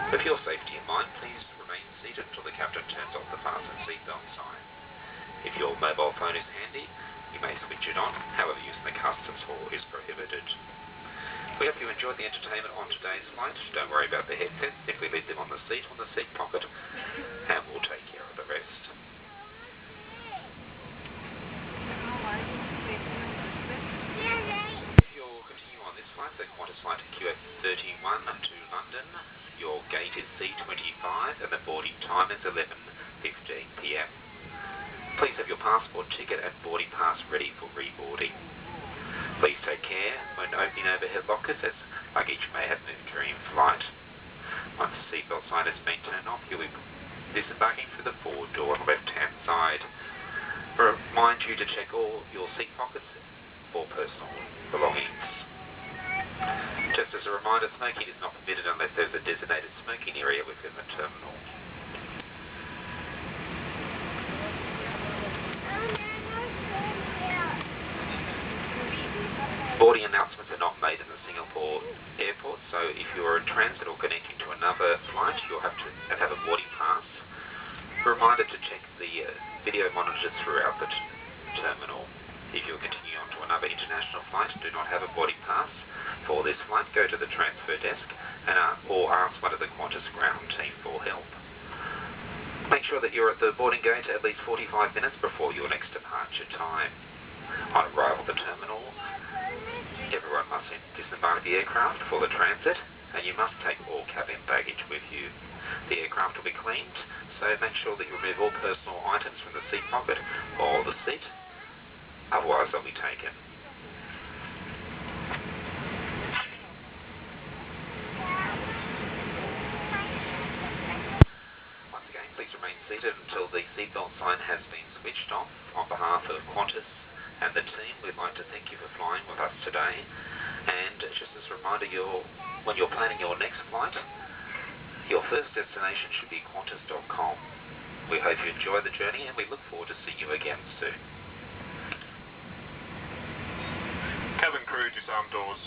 With your safety in mind, please remain seated until the captain turns off the fasten seatbelt sign. If your mobile phone is handy, you may switch it on, however using the customs hall is prohibited. We hope you enjoyed the entertainment on today's flight. Don't worry about the headsets, simply leave them on the seat pocket, and we'll take care of the rest. If you'll continue on this flight, the Qantas flight QF31 to London, your gate is C25 and the boarding time is 11:15 p.m. Please have your passport, ticket and boarding pass ready for reboarding. Please take care when opening overhead lockers, as luggage may have moved during flight. Once the seatbelt sign has been turned off, you'll be disembarking through the forward door on the left-hand side. Remind you to check all your seat pockets for personal belongings. Just as a reminder, smoking is not permitted unless there's a designated smoking area within the terminal. Boarding announcements are not made in the Singapore airport, so if you're in transit or connecting to another flight, you'll have to have a boarding pass. A reminder to check the video monitors throughout the terminal. If you're continuing on to another international flight and do not have a boarding pass for this flight, go to the transfer desk or ask one of the Qantas ground team for help. Make sure that you're at the boarding gate at least 45 minutes before your next departure time. On arrival at the terminal, everyone must disembark the aircraft for the transit, and you must take all cabin baggage with you. The aircraft will be cleaned, so make sure that you remove all personal items from the seat pocket or the seat, otherwise they'll be taken. Once again, please remain seated until the seatbelt sign has been switched off. On behalf of Qantas and the team, we'd like to thank you for flying with us today. And just as a reminder, when you're planning your next flight, your first destination should be Qantas.com. We hope you enjoy the journey and we look forward to seeing you again soon. Cabin crew, disarm doors.